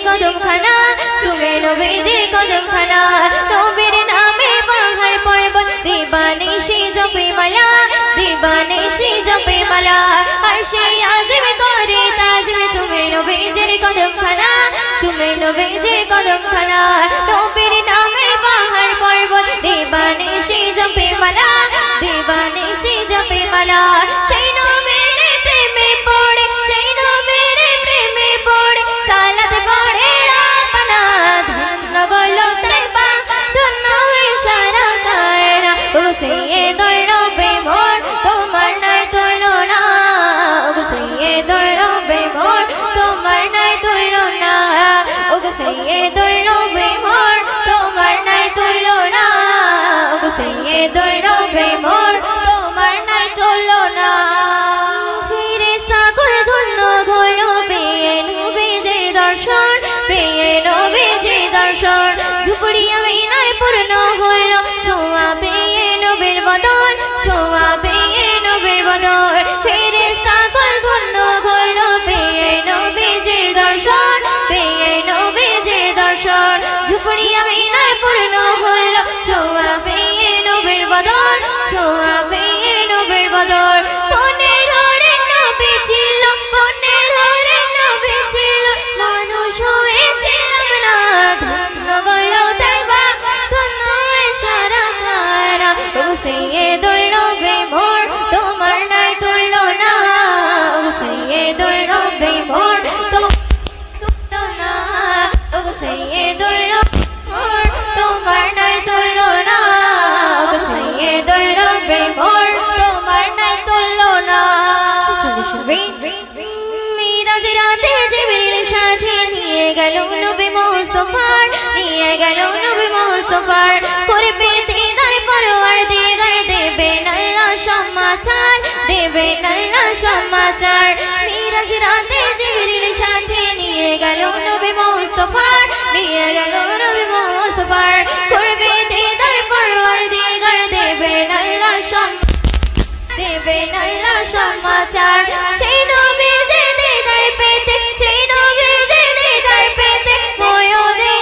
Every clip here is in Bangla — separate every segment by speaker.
Speaker 1: কদম খানা চুমে নবীজির কদম খানা নবীর নামে পাহাড় পর্বত দিবানিশি জপে মালা দিবানিশি জপে মালা আরশে আজিম করে তাজিম চুমে নবীজির কদম খানা চুমে নবীজির কদম খানা নবীর নামে পাহাড় পর্বত দিবানিশি জপে মালা দিবানিশি জপে মালা সেই নবীর প্রেমে পড়ে সেই নবীর প্রেমে পড়ে সালাত পড়ে রাপানা ধন্য গলো তাইবা ধন্য ইশারা কায়রা ও সাইয়্যিদুর রব্বে মোর তোমার নাই তুলনা ও সাইয়্যিদুর রব্বে মোর তোমার নাই তুলনা ও সাইয়্যিদুর রব্বে মোর তোমার নাই তুলনা ও সাইয়্যিদুর রব্বে মোর তোমার নাই তুলনা ফেরেশতা করে ধন্য হলো পেয়ে নবীজির দর্শন পেয়ে নবীজির দর্শন ঝুপড়ি আমিনায় পূর্ণ হলো ছোঁয়া পেয়ে নবীর বদন ছোঁয়া পেয়ে নবীর বদন ফেরেশতা করে ধন্য হলো পেয়ে নবীজির দর্শন পেয়ে নবীজির দর্শন ঝুপড়ি আমিনায় পূর্ণ হলো ছোঁয়া পেয়ে নবীর বদন ছোঁয়া পেয়ে নবীর বদন মনের হরে নবী ছিল মনের হরে নবী ছিল মানুষ হয়েছিলাম না ধন্য গলো তাইবা ধন্য ইশারা কায়রা ও সাইয়্যিদুর রব্বে মোর তোমার নাই তুলনা ও সাইয়্যিদুর রব্বে মোর তুলনা ও সাইয়্যিদুর রব্বে মোর তোমার নাই তুলনা ও সাইয়্যিদুর রব্বে মোর তোমার নাই তুলনা মিরাজ রাতে জিবরিল সাথে নিয়ে গেল নবী মুস্তাফার নিয়ে গেল নবী মুস্তাফার করে পেতে দার পরওয়ার দিগার দেবেন আল্লাহ সমাচার দেবেন আল্লাহ সমাচার মিরাজ রাতে জিবরিল সাথে নিয়ে গেল নবী মুস্তাফার নিয়ে গেল নবী মুস্তাফার করে পেতে দার পরওয়ার দিগার দেবেন আল্লাহ দেবেন আল্লাহ সমাচার সেই নবীজির দিদার পেতে সেই নবীজির দিদার পেতে ময়ূরে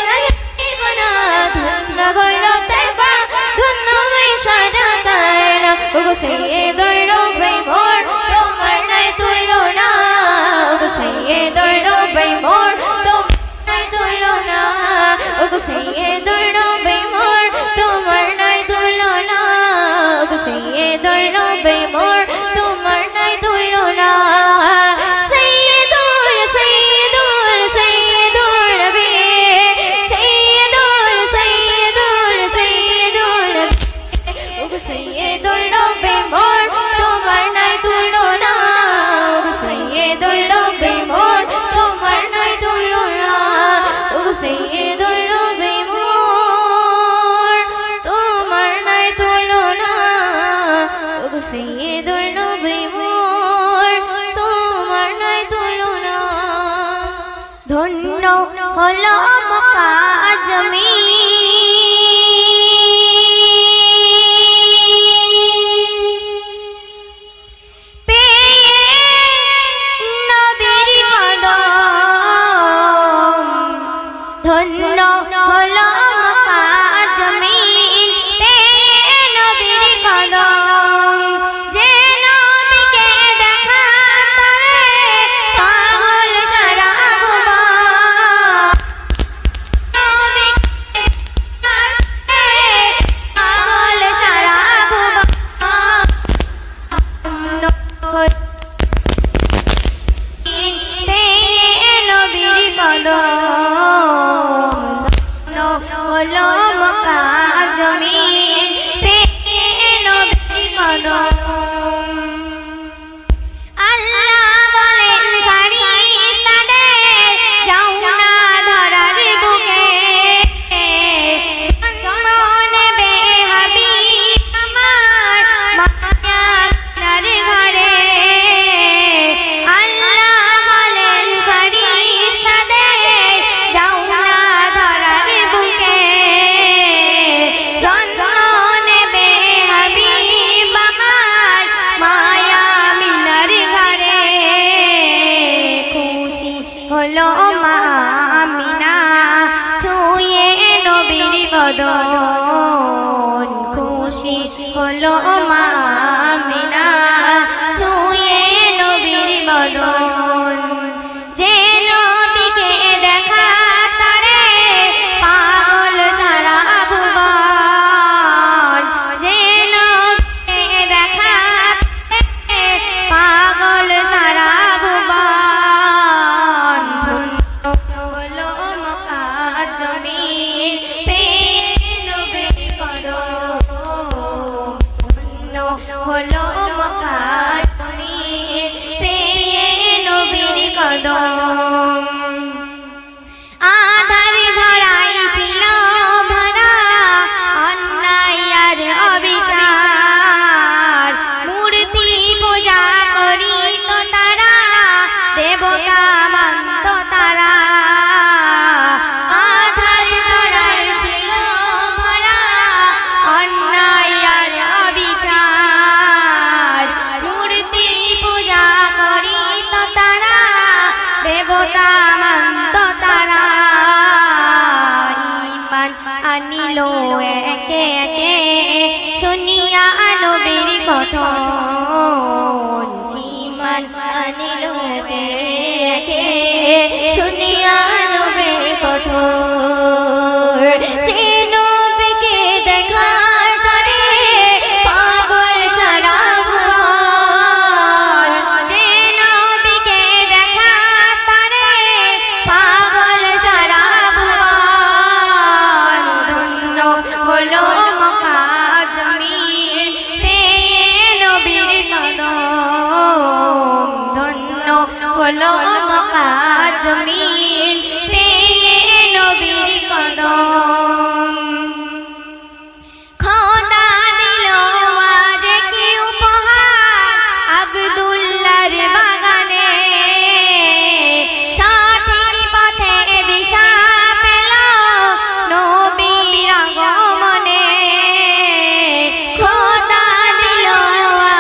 Speaker 1: জীবনা ধন্য গলো তাইবা ধন্য ইশারা কায়রা ও সাইয়্যিদুর রব্বে মোর তোমার নাই তুলনা ও সাইয়্যিদুর রব্বে মোর তোমার নাই তুলনা ও সাইয়্যিদুর রব্বে মোর তোমার নাই তুলনা ও সাইয়্যিদুর রব্বে মোর তোমার নাই তুলনা সাইয়্যিদুল সাইয়্যিদুল সাইয়্যিদুল নবী সাইয়্যিদুল সাইয়্যিদুল সাইয়্যিদুল ও সাইয়্যিদুর রব্বে মোর তোমার নাই তুলনা ও সাইয়্যিদুর রব্বে মোর তোমার নাই তুলনা ও সাইয়্যিদুর রব্বে মোর তোমার নাই তুলনা ও সাইয়্যিদুর রব্বে মোর তোমার নাই তুলনা ধন্য হলো মক্কা জমিন ধন্য হলো মক্কা জমিন পেয়ে নবীর কদম যে নবীকে দেখা করে পাগল সারা ভুবন নবীকে পাগল সারা ভুবন পেয়ে নবীর কদম হলো মক্কা জমিন পেয়ে নবীর কদম আল্লাহ বলেন ফারিস্তাদের যাও না ধরার বুকে জন্ম নেবে হাবিব আমার মায়ার ঘরে আল্লাহ বলেন ফারিস্তাদের যাও না ধরার বুকে বদন খুশি হলো মা আমিনা ছুঁয়ে নবীর বদন যে নবীকে দেখা তারে পাগল সারা ভুবন যে নবীকে দেখা পাগল সারা ভুবন হলো মক্কা জমিন পেয়ে নবীর কদম হলো মক্কা জমিন পেয়ে নবীর কদম আধার ধরাই ছিল ভরা অন্যায় আর অবিচার মূর্তি পূজা করিত তারা দেবতা মানত তারা আধার ধরাই ছিল ভরা অন্যায় আর অবিচার মূর্তি পূজা করিত তারা দেবতা মানত তারা ঈমান আনিল একে একে শুনিয়া নবীর কথন ঈমান আনিল একে একে শুনিয়া নবীর কথন যে নবীকে দেখার তরে পাগল সারা ভুবন যে নবীকে দেখার তরে পাগল সারা ভুবন ধন্য হলো মক্কা জমিন পেয়ে নবীর কদম ধন্য হলো মক্কা জমিন পেয়ে নবীর কদম খোদা দিল আজ কি উপহার আব্দুল্লাহর বাগানে সঠিক পথে দিশা পেল নবীর আগমনে খোদা দিল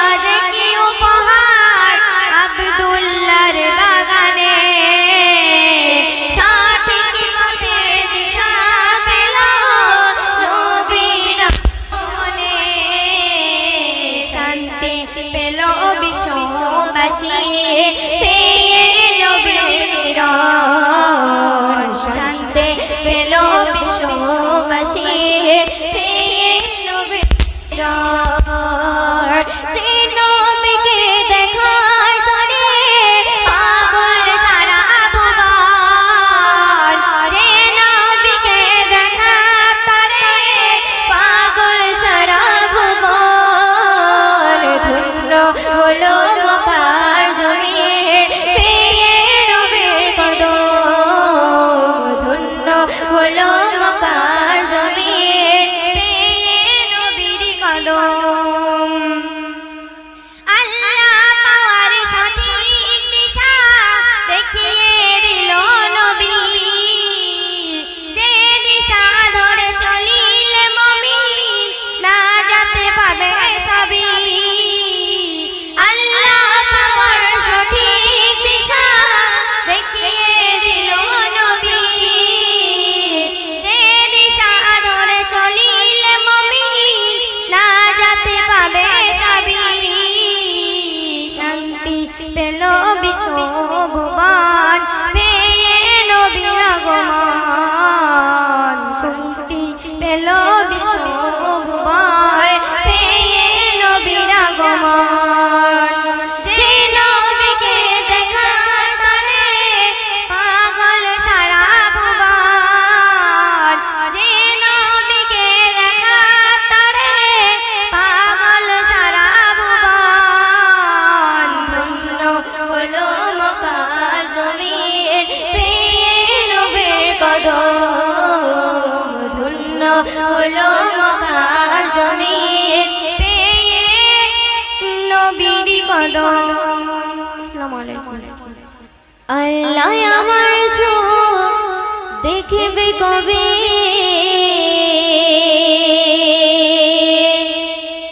Speaker 1: আজ কি উপহার আব্দুল্লাহর বাগানে সঠিক পথে দিশা পেল নবীর আগমনে শান্তি পেল বিশ্ববাসী পেয়ে নবীর কিরণ শান্তি পেল বিশ্ববাসী পেয়ে নবীর কিরণ যে নবীকে দেখার তরে পাগল সারা ভুবন যে নবীকে দেখার তরে পাগল সারা ভুবন ধন্য হলো মক্কা জমিন পেয়ে নবীর কদম ধন্য হলো মক্কা জমিন পেয়ে নবীর কদম আল্লাহ পাওয়ার সঠিক দিশা দেখিয়ে দিল নবী যে দিশা ধরে চলিলে মুমিন না যেতে পাবে সবই আল্লাহ পাওয়ার সঠিক দিশা দেখিয়ে দিল নবী যে দিশা ধরে চলিলে মুমিন না যেতে পাবে সবই শান্তি পেল বিশ্বভুবন পেয়ে নবীর আগমন শান্তি পেল বিশ্বভুবন পেয়ে নবীর আগমন যে নবীকে দেখার তরে পাগল সারা ভুবন যে নবীকে দেখার তরে পাগল সারা ভুবন ধন্য হলো মক্কা জমিন পেয়ে নবীর কদম ধন্য হলো মক্কা জমিন পেয়ে নবীর কদম আসসালামু আলাইকুম আল্লাহ আমার চোখ দেখবে কবে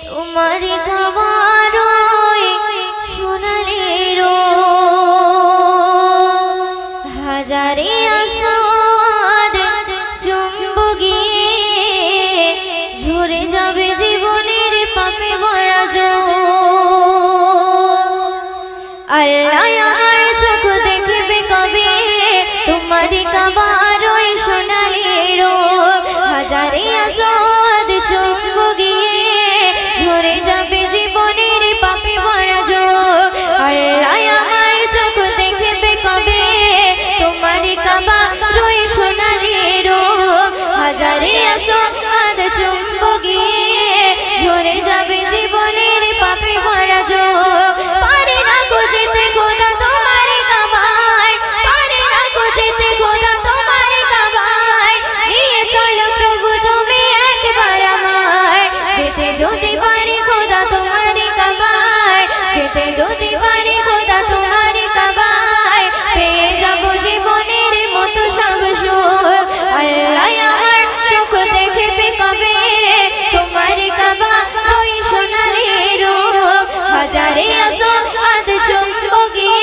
Speaker 1: তোমার খাবার সোনালি হাজারে আসর চুম্ব গিয়ে আসো আদ চুম্বকে ঝরে যাবে জীবনের পাপে ভরা যোগ পারি না গো যেতে খোদা তোমার কাবায় পারি না গো যেতে খোদা তোমার কাবায় নিয়ে চলো প্রভু তুমি একবার আমায় যেতে যদি পারি খোদা তোমার কাবায় যেতে যদি পারি খোদা তোমার কাবায় পেয়ে যাব জীবনের মতো সব সুখ আল্লাহ আমার চোখ দেখবে কবে তোমার কাবা ওই সোনালি রূপ হাজারে আসো আদ চুম্বকে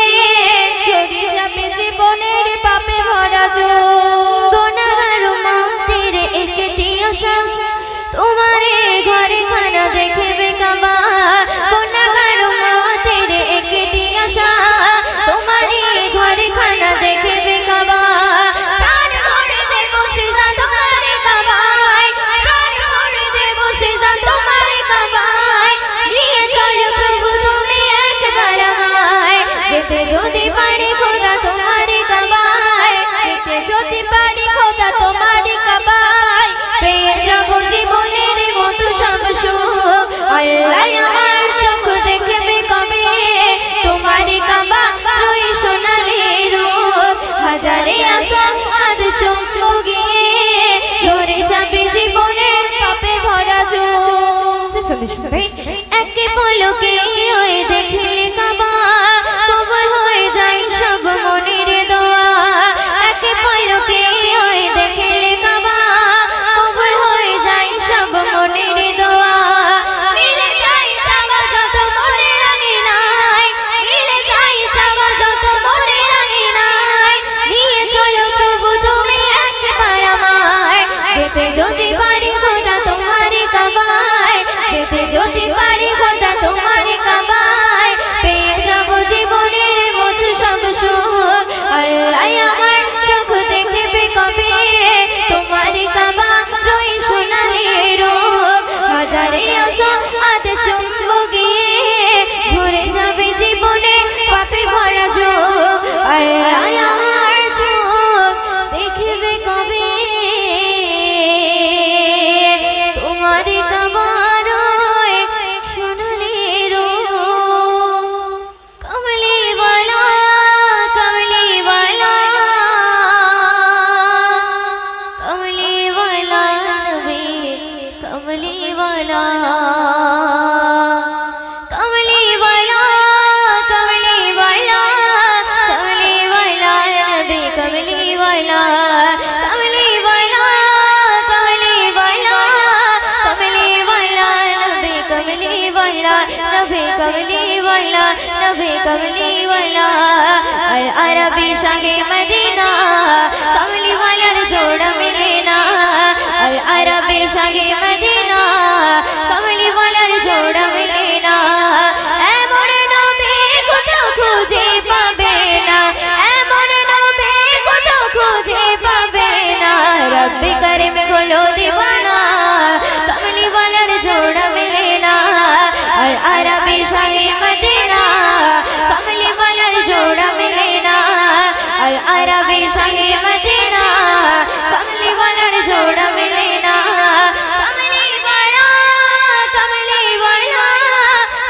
Speaker 1: ঝরে যাবে জীবনের পাপে ভরা যোগ গুনাহগার উম্মতের একটি আশা তোমার ঘরে খানা দেখবে কাবা গুনাহগার উম্মতের একটি আশা তোমার ঘরে খানা দেখবে কাবা প্রাণ ভরে দেব সিজদা তোমার কাবায় প্রাণ ভরে দেব সিজদা তোমার কাবায় নিয়ে চলো প্রভু তুমি একবার আমায় যেতে যদি পারি খোদা তোমার কাবায় যেতে যদি পারি খোদা তোমার কাবায় পেয়ে যাব জীবনের মতো সব সুখ আল্লাহ আমার চোখ দেখবে কবে তোমার কাবা ওই সোনালি রূপ হাজারে আসো আদ চুম্বকে ঝরে যাবে জীবনের পাপে ভরা যোগ একে পলকে ওই দেখলে কাবা কবুল হয়ে যায় সব মনের দোয়া একে পলকে ওই দেখলে কাবা কবুল হয়ে যায় সব মনের দোয়া মিলে যায় চাওয়া যত মনে রাঙি নাই মিলে যায় চাওয়া যত মনে রাঙি নাই নিয়ে চলো প্রভু তুমি একবার আমায় যেতে যদি পারি খোদা তোমার কাবায় যেতে যদি পারি খোদা তোমার কাবায় পেয়ে যাব জীবনের মতো সব সুখ আল্লাহ আমার চোখ দেখবে কবে তোমার কাবা ওই সোনালি রূপ হাজারে আসো আদ চুম্বকে ঝরে যাবে জীবনে পাপে ভরা যোগ আল্লাহ আমার চোখ দেখবে কবে তোমার কাবার ওই সোনালি রূপ কমলিওয়ালা কমলিওয়ালা কমলিওয়ালা নবী কমলিওয়ালা কমলিওয়ালা কমলিওয়ালা কমলিওয়ালা নবী কমলিওয়ালা কমলিওয়ালা কমলিওয়ালা কমলিওয়ালা নবী কমলিওয়ালা নবী কমলিওয়ালা নবী কমলিওয়ালা আর আরবি শাহে মদিনা কমলিওয়ালার জোড়া মিলে না আর আরবি শাহে মদিনা কমলিওয়ালার জোড়া মিলে না এমন নবী কোথাও খুঁজে পাবে না এমন নবী কোথাও খুঁজে পাবে না রব্বি করিম হলো দিওয়ানা কমলিওয়ালার জোড়া মিলে না আর আরবি শাহে মদিনা কমলিওয়ালার জোড়া মিলে না আর আরবি শাহে মদিনা কমলিওয়ালার জোড়া মিলে না কমলিওয়ালা কমলিওয়ালা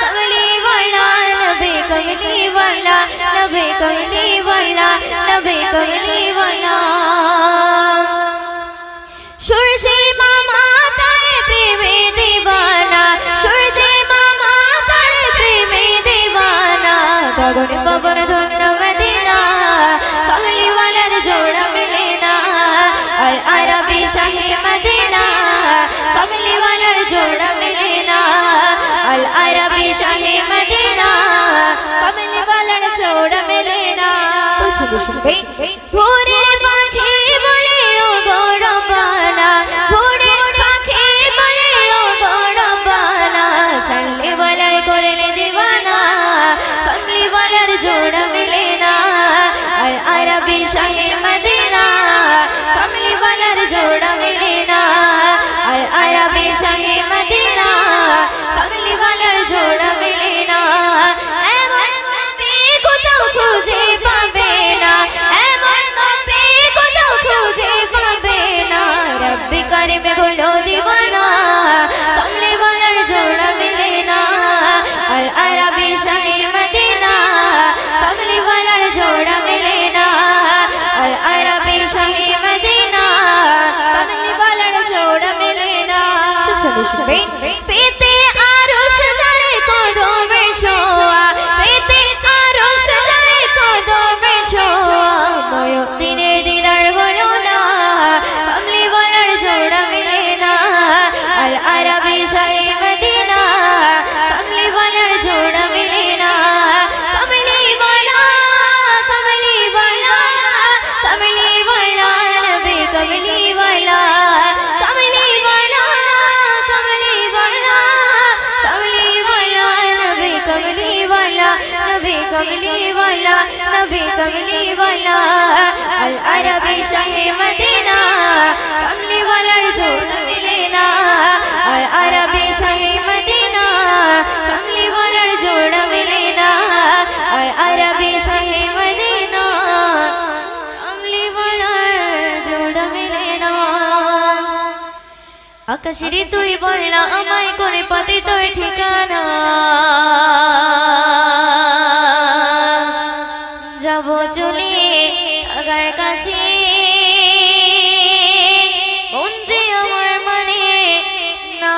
Speaker 1: কমলিওয়ালা নবী কমলিওয়ালা নবী কমলিওয়ালা নবী কমলিওয়ালা সূর্যে মামা তার প্রেমে দিওয়ানা সূর্যে মামা তার প্রেমে দিওয়ানা গগন পবন ধন্য মদিনা কমলিওয়ালার জোড়া মিলে না আর আরবি শাহে মদিনা কমলিওয়ালার জোড়া মিলে না আর আরবি শাহে মদিনা কমলিওয়ালার জোড়া মিলে না ভোরের পাখি বলে ও গৌরবানা ভোরের পাখি বলে ও গৌরবানা সাল্লিওয়ালার করলে দিওয়ানা কমলিওয়ালার জোড়া চলে শুনবেন পেতে আরশ জারে কদমের ছোঁয়া পেতে আরশ জারে কদমের ছোঁয়া ময়ূরদিনের দিদার হলো না কামলি ওয়ালার জোড়া মিলে না আল আরাবি শাহে মদিনা কামলি ওয়ালার জোড়া মিলে না কামলি ওয়ালা কামলি ওয়ালা কামলি ওয়ালা নবী কামলি ওয়ালা কামলি ওয়ালা কামলি ওয়ালা কামলি ওয়ালা নবী কামলি ওয়ালা নবী কামলি ওয়ালা নবী কামলি ওয়ালা আল আরাবি শাহে মদিনা কামলি ওয়ালার জোড়া মিলে না আল আরাবি শাহে মদিনা কামলি ওয়ালার জোড়া মিলে না আল আরাবি শাহে মদিনা কামলি ওয়ালার জোড়া মিলে না আকাশের তুই বললা আমায় করে পাতে তোর ঠিকানা যাব চলে আগার কাছে মন যে আমার মানে না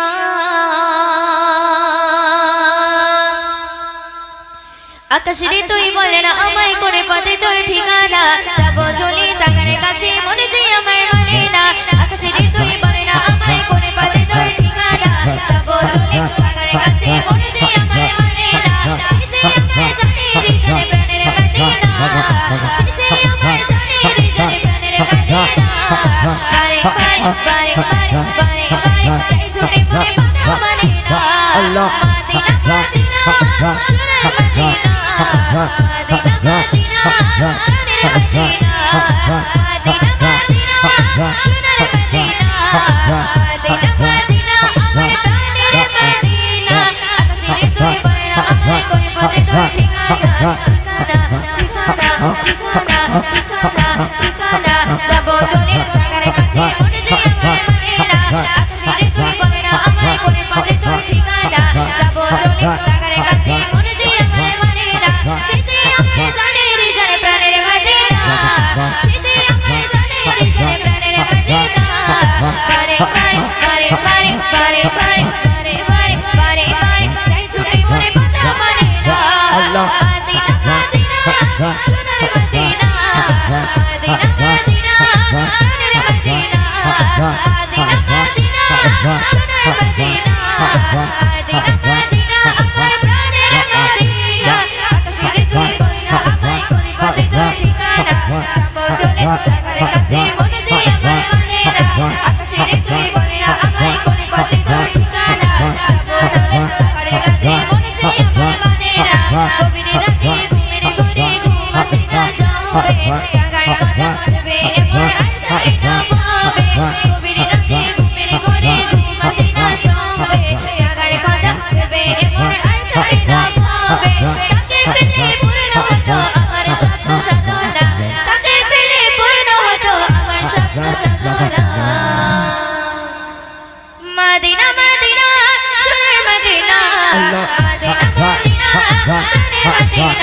Speaker 1: আকাশের তুই বলে না আমায় করে পাতে তোর ঠিকানা যাব চলে আগার কাছে মন যে আমার মানে না আকাশের তুই বলে না আমায় করে পাতে তোর ঠিকানা যাব চলে আগার কাছে মন যে আমার মানে না সে যে আমার জানে হৃদয় প্রাণের মদিনা সে যে আমার জানে হৃদয় প্রাণের মদিনা বারে বারে বারে বারে বারে বারে চাই ছুটে মনে পাগল মানে না আল্লাহ মদিনা মদিনা সোনার মদিনা মদিনা মদিনা প্রাণের মদিনা মদিনা মদিনা সোনার মদিনা মদিনা মদিনা আমার প্রাণের মদিনা আকাশের তুই বলনা আমায় করে পাতে তোর ঠিকানা ঠিকানা ঠিকানা ঠিকানা ঠিকানা যাব চলে আগার কাছে মন যে আমার মানে না আকাশের তুই বলনা আমায় করে পাতে তোর ঠিকানা যাব চলে আগার কাছে মন যে আমার মানে না সে যে আমার জানে হৃদয় প্রাণের মদিনা সে যে আমার জানে হৃদয় প্রাণের মদিনা বারে বারে বারে বারে বারে বারে বারে বারে বারে বারে চাই ছুটে মনে পাতা মানে না মদিনা মদিনা সোনার মদিনা মদিনা মদিনা প্রাণের মদিনা মদিনা মদিনা সোনার মদিনা মদিনা মদিনা আমার প্রাণের মদিনা আকাশের তুই বলনা আমায় করে পাতে তোর ঠিকানা যাব চলে আগার কাছে মন যে আমার মানে না আকাশের তুই বলনা আমায় করে পাতে তোর ঠিকানা যাব চলে আগার কাছে মন যে আমার মানে না গভীর রাতে ঘুমের ঘরে ঘুম আসে না যাবে আগার কথা ভেবে এবার আর তারে না পাবে গভীর রাতে ঘুমের ঘরে ঘুম আসে না যাবে আগার কথা ভেবে এবার আর তারে না পাবে তাকে পেলে পূর্ণ হতো আমার স্বপ্ন সাধনা তাকে পেলে পূর্ণ হতো আমার স্বপ্ন সাধনা মদিনা মদিনা সোনার মদিনা মদিনা মদিনা প্রাণের মদিনা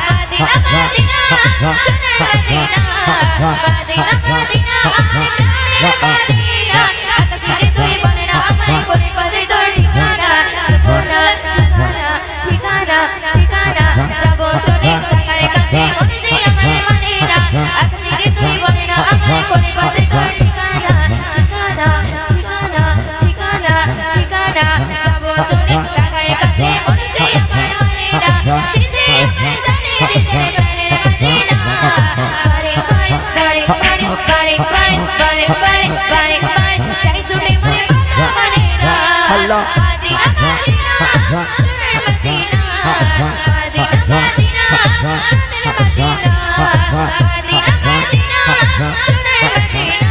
Speaker 1: মদিনা মদিনা সোনার মদিনা মদিনা মদিনা আমার প্রাণের মদিনা আকাশের তুই বলে না আমায় করে পাতে তোর ঠিকানা ঠিকানা ঠিকানা যাব চলে আগার কাছে মন যে আমার মানে না আকাশের তুই বলে না আমায় করে পাতে তোর ঠিকানা ঠিকানা ঠিকানা ঠিকানা ঠিকানা যাব চলে আগার কাছে মন যে আমার মানে না সে যে আমার জানে হৃদয় প্রাণের মদিনা বারে বারে বারে বারে বারে বারে বারে বারে বারে বারে চাই ছুটে মনে পাতা মানে না মদিনা মদিনা সোনার মদিনা মদিনা মদিনা প্রাণের মদিনা মদিনা মদিনা সোনার মদিনা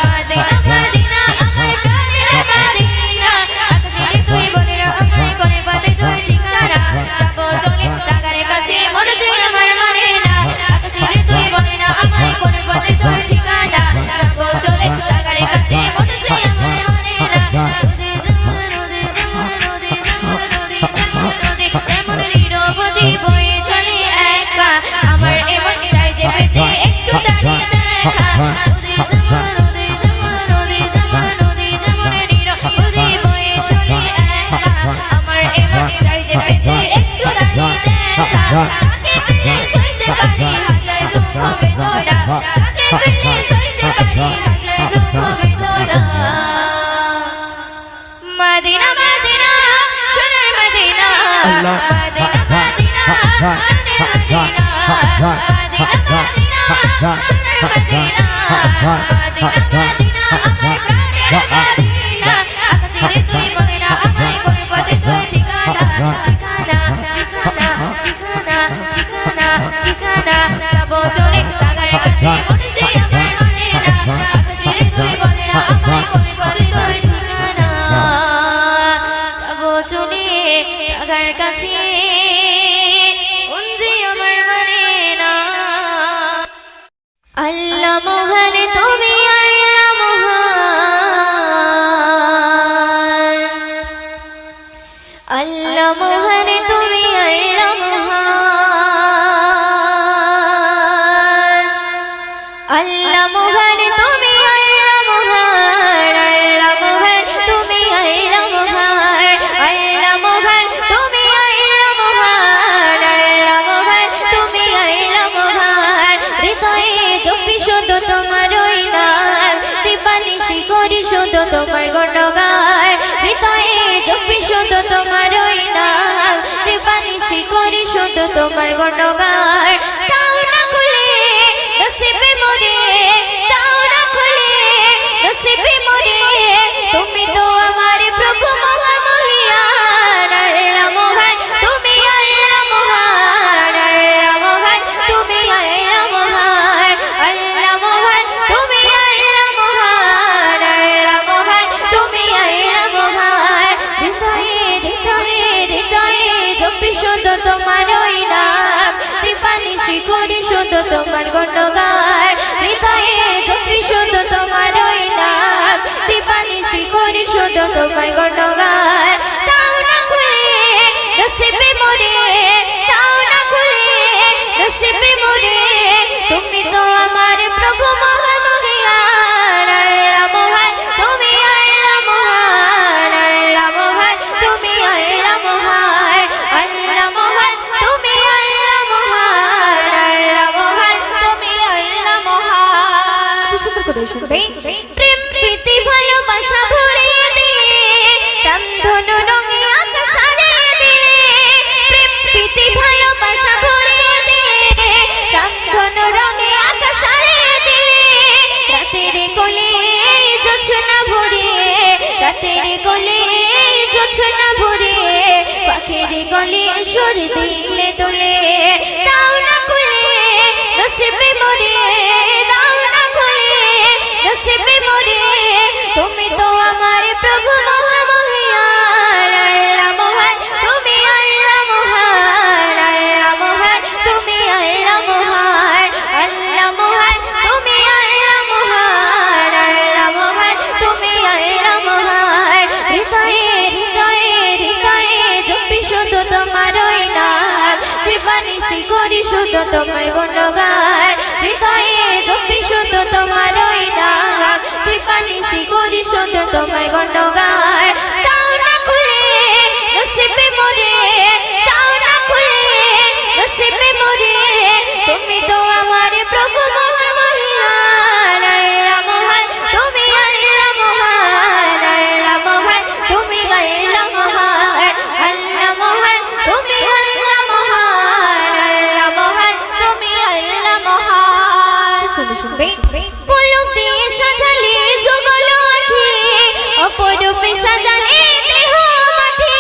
Speaker 1: মদিনা মদিনা আমার প্রাণের মদিনা আকাশের তুই বলে না আমায় করে পাতে তোর ঠিকানা যাব চলে আগার কাছে মন যে আমার মানে না আকাশের তুই বলে না আমায় করে পাতে তোর ঠিকানা যাব চলে আগার কাছে মন যে আমার মানে না নদী যেমন নদী যেমন নদী যেমন নদী যেমন নদী যেমন নিরবধি বয়ে চলে একা আমার এমন চাই যে পেতে তাকে পেলে সইতে পারি হাজার দুঃখ বেদনা, তাকে পেলে সইতে পারি হাজার দুঃখ বেদনা। মদিনা মদিনা সোনার মদিনা, মদিনা মদিনা প্রাণের মদিনা, মদিনা মদিনা সোনার মদিনা, মদিনা মদিনা আমার প্রাণের মদিনা। আকাশের তুই মদিনা আমায় পর্বতে তোর ঠিকানা, ঠিকানা ঠিকানা ঠিকানা ঠিকানা ঠিকানা, যাবো চলে তাগার কাছে মনে যে আমার মানে না। আকাশের তুই মদিনা আমায় পর্বতে তোর ঠিকানা, যাবো চলে তাগার কাছে মনে যে আমার মানে না। আল্লাহ মহান তুমি, আল্লাহ মহান, আল্লাহ মহান তুমি, আল্লাহ মহান, আল্লাহ মহান তুমি, আল্লাহ মহান, আল্লাহ মহান তুমি, আল্লাহ মহান, আল্লাহ মহান তুমি, আল্লাহ মহান, আল্লাহ মহান তুমি, আল্লাহ মহান। হৃদয়ে জপি শুধু তোমারই নাম, দিবানিশি করি শুধু তোমার গুণগান। হৃদয়ে জপি শুধু তোমারই নাম, দিবানিশি করি শুধু তোমার গুণগান। তাও না খুলে নসিবে মোরে, তাও না খুলে নসিবে মোরে, তুমি তো আমার প্রভু মহামহিয়ান। আল্লাহ মহান তুমি, আল্লাহ মহান, আল্লাহ মহান তুমি, আল্লাহ মহান, আল্লাহ মহান তুমি, আল্লাহ মহান, আল্লাহ মহান তুমি, আল্লাহ মহান। হৃদয়ে হৃদয়ে হৃদয়ে জপি শুধু তোমারই নাম, দিবানিশি করি শুধু তোমার গুণগান। হৃদয়ে জপি শুধু তোমারই নাম, দিবানিশি করি শুধু তোমার গুণগান। তাও না খুলে নসিবে মোরে, তাও না খুলে নসিবে মোরে, তুমি তো আমার প্রভু মহামহিয়ান। আল্লাহ মহান তুমি, আল্লাহ মহান, আল্লাহ মহান তুমি, আল্লাহ মহান, আল্লাহ মহান তুমি, আল্লাহ মহান, আল্লাহ মহান তুমি, আল্লাহ মহান। সুন্দর করে শুনবে। প্রেম প্রীতি ভালোবাসা ভরিয়ে দিলে, রামধনু রঙে আকাশ সাজিয়ে দিলে, প্রেম প্রীতি ভালোবাসা ভরিয়ে দিলে, রামধনু রঙে আকাশ সাজিয়ে দিলে। রাতের কোলে জোছনা ভরিয়ে, রাতের কোলে জোছনা ভরিয়ে, পাখির গলে সুর দিলে দোলে। তাও না খুলে নসিবে মোরে, তাও না খুলে নসিবে মোরে, তুমি তো আমার প্রভু মহামহিয়ান। আল্লাহ মহান তুমি, আল্লাহ মহান, আল্লাহ মহান তুমি, আল্লাহ মহান, আল্লাহ মহান তুমি, আল্লাহ মহান, আল্লাহ মহান তুমি, আল্লাহ মহান। হৃদয়ে হৃদয়ে হৃদয়ে জপি শুধু তোমারই নাম, দিবানিশি করি শুধু তোমার গুণগান। হৃদয়ে জপি শুধু তোমারই নাম, দিবানিশি করি শুধু তোমার গুণগান। তাও না খুলে নসিবে মোরে, তাও না খুলে নসিবে মোরে, তুমি তো আমার প্রভু মহামহিয়ান। আল্লাহ মহান তুমি, আল্লাহ মহান, আল্লাহ মহান তুমি, আল্লাহ মহান, আল্লাহ মহান তুমি, আল্লাহ মহান, আল্লাহ মহান তুমি, আল্লাহ মহান। শুনবে। পলক দিয়ে সাজালে যুগল আঁখি, অপরূপে সাজালে দেহ মাটি,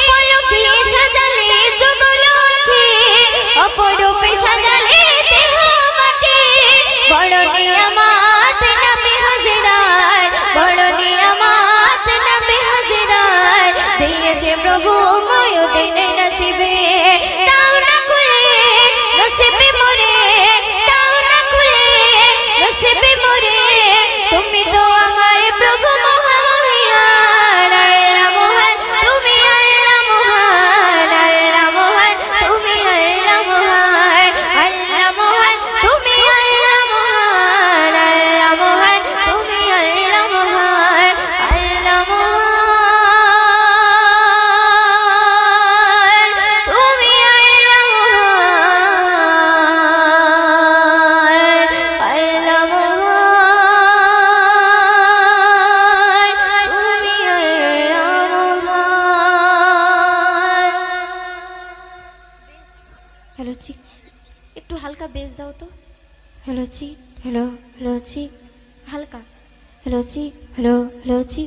Speaker 1: পলক দিয়ে সাজালে যুগল আঁখি, অপরূপে সাজালে দেহ মাটি। হচ্ছি হালকা, হ্যালো হচ্ছি, হ্যালো হ্যালো হচ্ছি।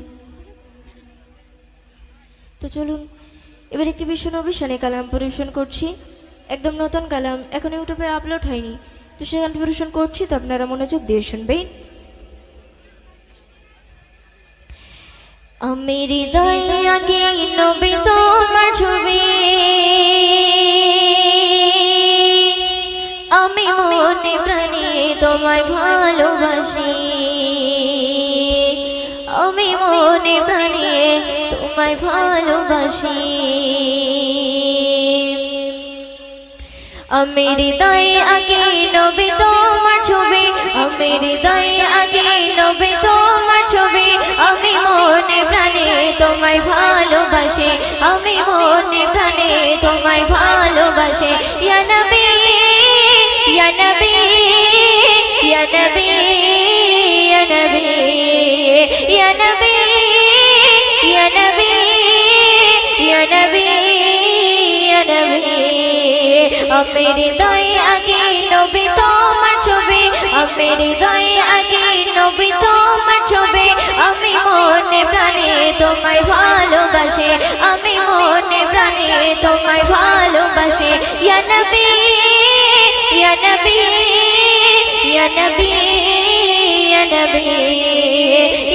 Speaker 1: তো চলুন এবার একটি বিশ্বনবী শানে কালাম পরিবেশন করছি, একদম নতুন কালাম, এখন ইউটিউবে আপলোড হয়নি, তো সে গান পরিবেশন করছি, তো আপনারা মনোযোগ দিয়ে শুনবেন। আমি হৃদয়ে আগে নবী তোমার ছবি, আমি মনে প্রাণে তোমায় ভালোবাসি, আমি মনে প্রাণে তোমায় ভালোবাসি। আমি হৃদয়ে আগে নবী তোমার ছবি, আমি হৃদয়ে আগে নবী তোমার ছবি, আমি মনে প্রাণে তোমায় ভালোবাসি, আমি মনে প্রাণে তোমায় ভালোবাসি। ইয়া নবী ইয়া নবী ইয়া নবী ইয়া নবী ইয়া নবী ইয়া নবী ইয়া নবী ইয়া নবী। আমি হৃদয়ে আগে নবী তোমার ছবি, আমি হৃদয়ে আগে নবী তোমার ছবি, আমি মনে প্রাণে তোমায় ভালোবাসি, আমি মনে প্রাণে তোমায় ভালোবাসি। ইয়া নবী ইয়া নবী ইয়া নবী ইয়া নবী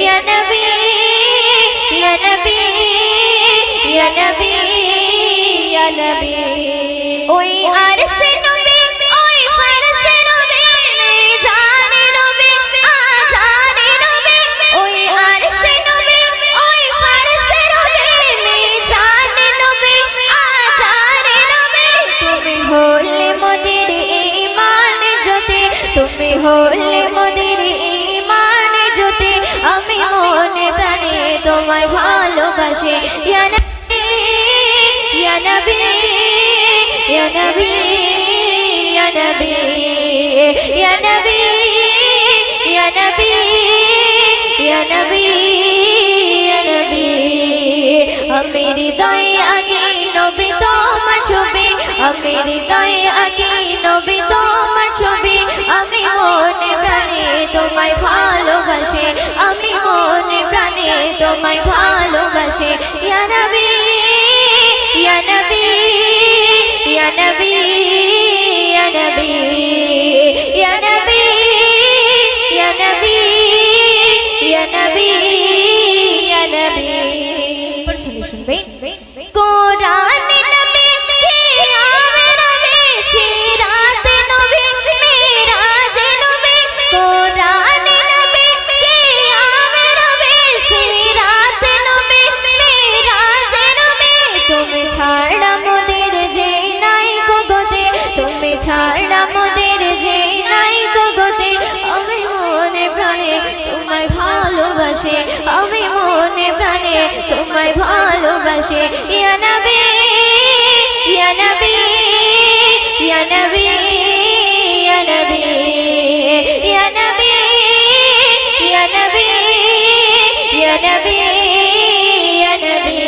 Speaker 1: ইয়া নবী ইয়া নবী ইয়া নবী ইয়া নবী। ওই আরশে নবী ওই ফারশে নবী জানে নবী আজানে নবী, ওই আরশে নবী ওই ফারশে নবী জানে নবী আজানে নবী। তুমি হলে মোদের ঈমান জ্যোতি, তুমি হলে মোদের ঈমান জ্যোতি, আমি মনে প্রাণে তোমায় ভালোবাসি। ইয়া নবী ইয়া নবী ইয়া নবী ইয়া নবী ইয়া নবী ইয়া নবী ইয়া নবী ইয়া নবী। আমি হৃদয়ে আগে নবী তোমার ছবি, আমি হৃদয়ে আগে নবী তোমার ছবি, আমি মনে প্রাণে তোমায় ভালোবাসি, আমি মনে প্রাণে তোমায় ভালোবাসি। ইয়া নবী ইয়া নবী ইয়া নবী ইয়া নবী ইয়া নবী ইয়া নবী ইয়া নবী ইয়া নবী। শুনবেন কোরআন নবী কিয়াম নবী সিরাত নবী মিরাজ নবী, কোরআন নবী কিয়াম নবী সিরাত নবী মিরাজ নবী। তুমি ছাড়া মোদের যে নাই গো গতি, তুমি ছাড়া মোদের যে নাই গো গতি, আমি মনে প্রাণে তোমায় ভালোবাসি, আমি মনে প্রাণে তোমায় ভালোবাসি। ইয়া নবী ইয়া নবী ইয়া নবী ইয়া নবী ইয়া নবী ইয়া নবী ইয়া নবী ইয়া নবী।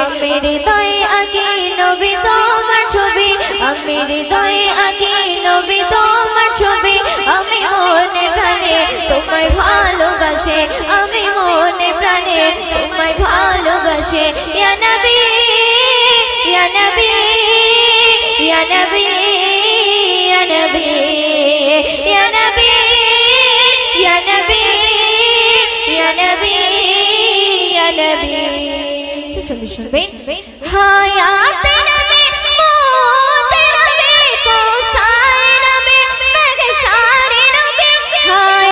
Speaker 1: আমি হৃদয়ে আগে নবী তোমার ছবি, আমি হৃদয়ে আগে নবী তোমার ছবি, আমি মনে প্রাণে তোমায় ভালোবাসি, আমি মনে প্রাণে তোমায় ভালোবাসি। ইয়া নবী ইয়া নবী ইয়া নবী ইয়া নবী ইয়া নবী ইয়া নবী ইয়া নবী ইয়া নবী। শুনবেন হায়া